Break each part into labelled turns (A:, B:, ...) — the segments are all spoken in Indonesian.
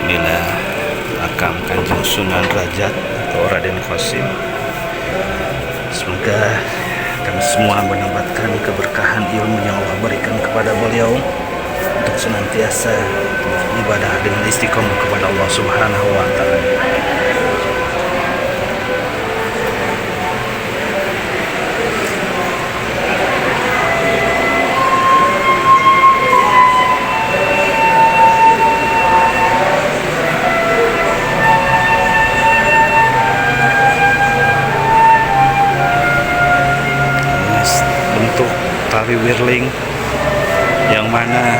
A: Inilah makam Kanjeng Sunan Derajat atau Raden Qasim. Semoga kami semua mendapatkan keberkahan ilmu yang Allah berikan kepada beliau untuk senantiasa beribadah dengan istiqomah kepada Allah Subhanahu wa taala. Tari Wirling, yang mana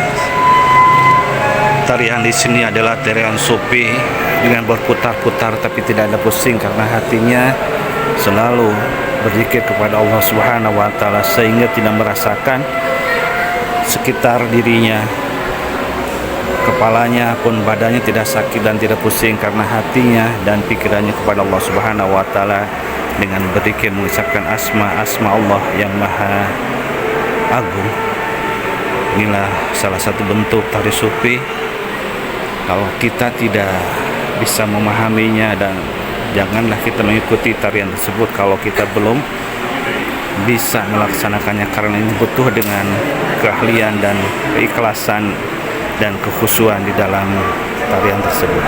A: tarian di sini adalah tarian sufi dengan berputar-putar tapi tidak ada pusing karena hatinya selalu berzikir kepada Allah Subhanahu wa taala sehingga tidak merasakan sekitar dirinya, kepalanya pun badannya tidak sakit dan tidak pusing karena hatinya dan pikirannya kepada Allah Subhanahu wa taala dengan berzikir mengucapkan asma Allah yang maha agung. Inilah salah satu bentuk tari sufi. Kalau kita tidak bisa memahaminya, dan janganlah kita mengikuti tarian tersebut kalau kita belum bisa melaksanakannya, karena ini butuh dengan keahlian dan keikhlasan dan kekhusyuan di dalam tarian tersebut.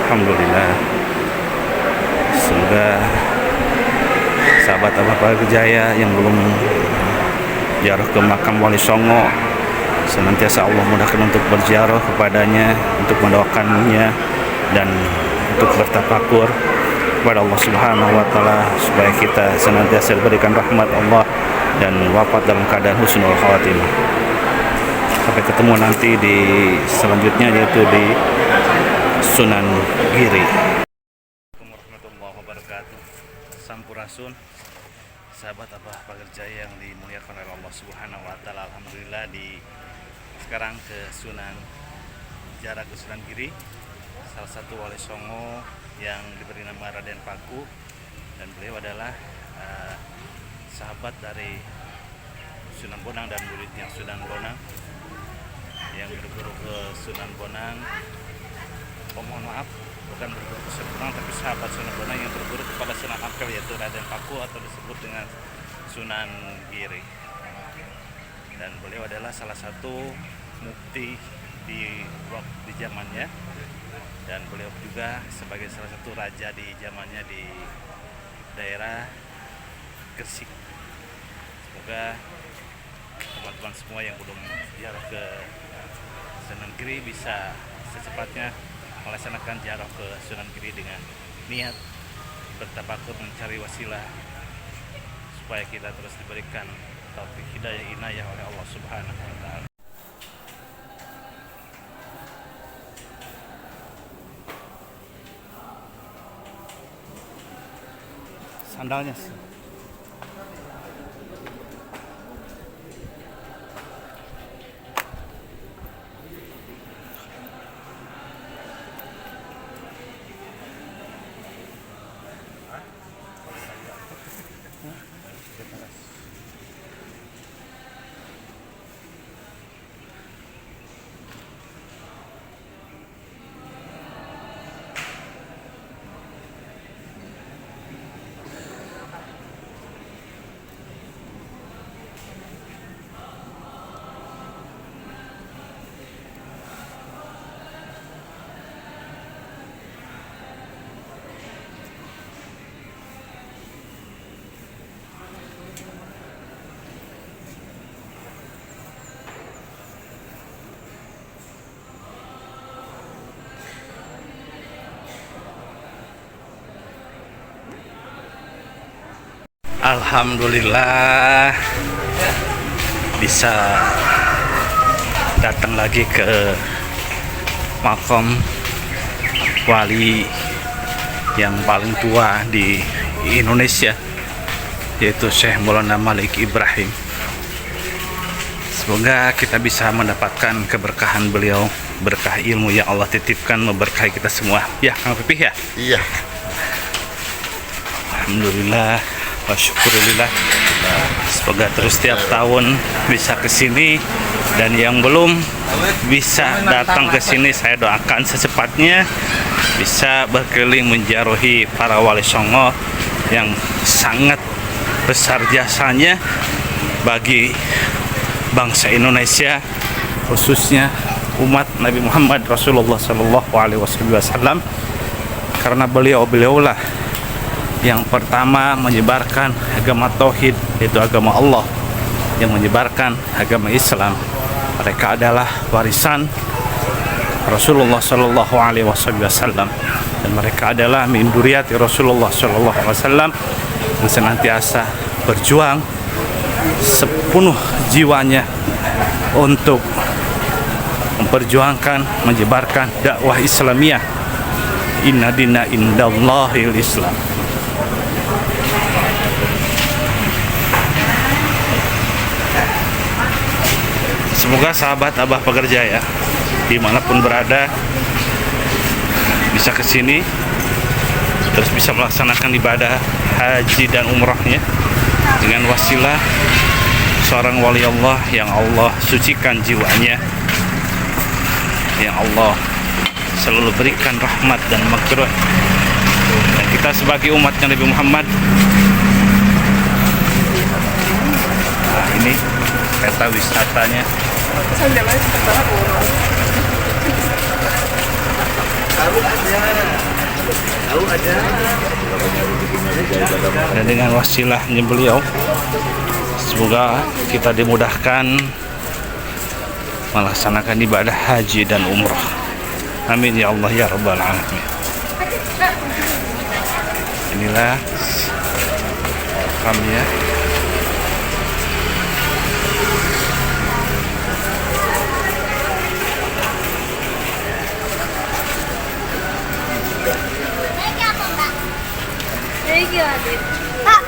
A: Alhamdulillah, semoga sahabat Abah Jaya yang belum ziarah ke makam Wali Songo senantiasa Allah mudahkan untuk berziarah kepadanya, untuk mendoakannya dan untuk bertafakur kepada Allah Subhanahu wa taala supaya kita senantiasa diberikan rahmat Allah dan wafat dalam keadaan husnul khawatimah. Sampai ketemu nanti di selanjutnya, yaitu di Sunan Giri. Assalamualaikum warahmatullahi wabarakatuh. Sampurasun, sahabat Abah Jaya yang dimuliakan oleh Allah Subhanahu wa taala. Alhamdulillah, sekarang ke ziarah ke Sunan Giri, salah satu wali Songo yang diberi nama Raden Paku, dan beliau adalah sahabat dari Sunan Bonang dan muridnya Sunan Bonang yang berguru ke Sunan Bonang. Mohon maaf, bukan berguru ke Sunan Bonang, tapi sahabat Sunan Bonang yang berguru kepada Sunan Ampel, yaitu Raden Paku atau disebut dengan Sunan Giri. Dan beliau adalah salah satu mufti di zamannya, dan beliau juga sebagai salah satu raja di zamannya di daerah Gresik. Semoga teman-teman semua yang belum ziarah ke Sunan Giri bisa secepatnya melaksanakan ziarah ke Sunan Giri dengan niat bertafakur mencari wasilah supaya kita terus diberikan taufik hidayah inayah oleh Allah Subhanahu wa taala. Sandalnya sih. Alhamdulillah bisa datang lagi ke makam wali yang paling tua di Indonesia, yaitu Syekh Maulana Malik Ibrahim. Semoga kita bisa mendapatkan keberkahan beliau, berkah ilmu yang Allah titipkan memberkahi kita semua. Ya, Kang Pipih ya?
B: Iya.
A: Alhamdulillah, wa syukurillah. Semoga terus setiap tahun bisa ke sini, dan yang belum bisa datang ke sini. Saya doakan secepatnya bisa berkeliling menziarahi para wali songo yang sangat besar jasanya bagi bangsa Indonesia, khususnya umat Nabi Muhammad Rasulullah Shallallahu Alaihi Wasallam, karena beliaulah yang pertama menyebarkan agama tauhid, yaitu agama Allah, yang menyebarkan agama Islam. Mereka adalah warisan Rasulullah Shallallahu Alaihi Wasallam, dan mereka adalah min dzurriyyati Rasulullah Shallallahu Alaihi Wasallam yang senantiasa berjuang sepenuh jiwanya untuk memperjuangkan, menyebarkan dakwah Islamiyah. Inna dina indallahil Islam. Semoga sahabat Abah Pekerja ya, dimanapun berada, bisa ke sini terus bisa melaksanakan ibadah haji dan umrahnya dengan wasilah seorang wali Allah yang Allah sucikan jiwanya, yang Allah selalu berikan rahmat dan maghfirah. Dan kita sebagai umatnya Nabi Muhammad, nah ini peta wisatanya. Dan dengan wasilahnya beliau, semoga kita dimudahkan melaksanakan ibadah haji dan umrah. Amin ya Allah ya Rabbal Alamin. Inilah kami ya.
B: Pak,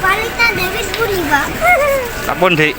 B: palitan Dewi 10 Pak.
A: Kapun Dik.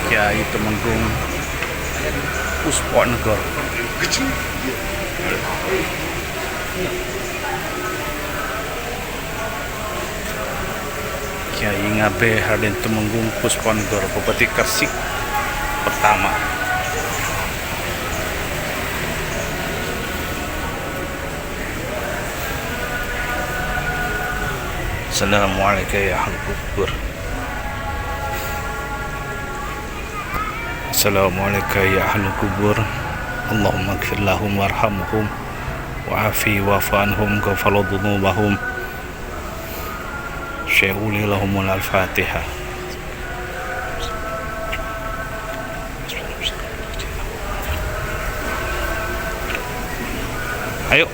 A: Kiai Temenggung Pusponegoro. Kiai Ngabe Raden Temenggung Pusponegoro, Bupati Gresik pertama. Assalamualaikum ya ahli kubur. Assalamualaikum ya ahli kubur. Allahumma ighfir lahum warhamhum wa'afi wa'fu anhum ghafara dzunubahum. Syai'uli lahumul al-Fatihah. Ayo.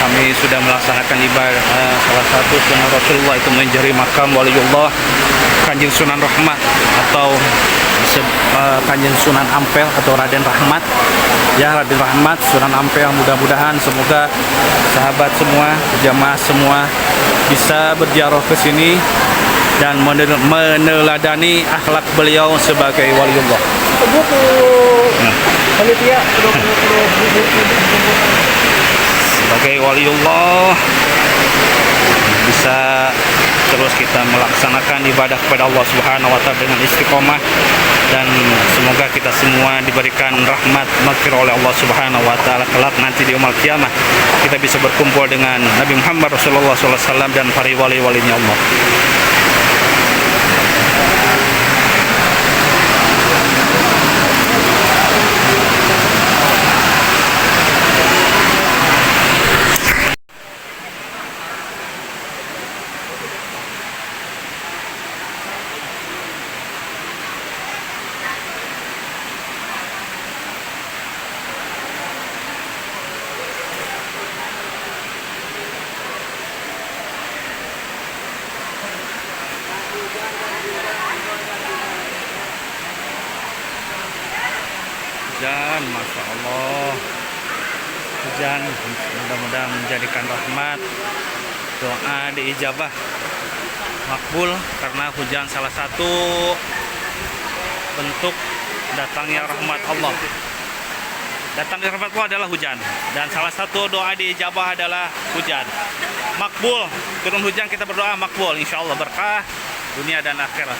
A: kami sudah melaksanakan ibadah salah satu sunnah Rasulullah itu menjadi makam waliullah Kanjeng Sunan Rahmat atau Kanjeng Sunan Ampel atau Raden Rahmat. Ya, Raden Rahmat, Sunan Ampel, mudah-mudahan semoga sahabat semua, jamaah semua bisa berziarah ke sini dan meneladani akhlak beliau sebagai waliullah. Sebagai waliullah bisa terus kita melaksanakan ibadah kepada Allah Subhanahu wa taala dengan istiqomah, dan semoga kita semua diberikan rahmat maghfirah oleh Allah Subhanahu wa taala kelak nanti di yaumul qiyamah kita bisa berkumpul dengan Nabi Muhammad Rasulullah SAW dan para wali-walinya Allah. Hujan, Masya Allah, hujan mudah-mudahan menjadikan rahmat, doa diijabah, makbul, karena hujan salah satu bentuk datangnya rahmat Allah. Datangnya rahmat Allah adalah hujan, dan salah satu doa diijabah adalah hujan. Makbul, turun hujan kita berdoa makbul, insya Allah berkah dunia dan akhirat.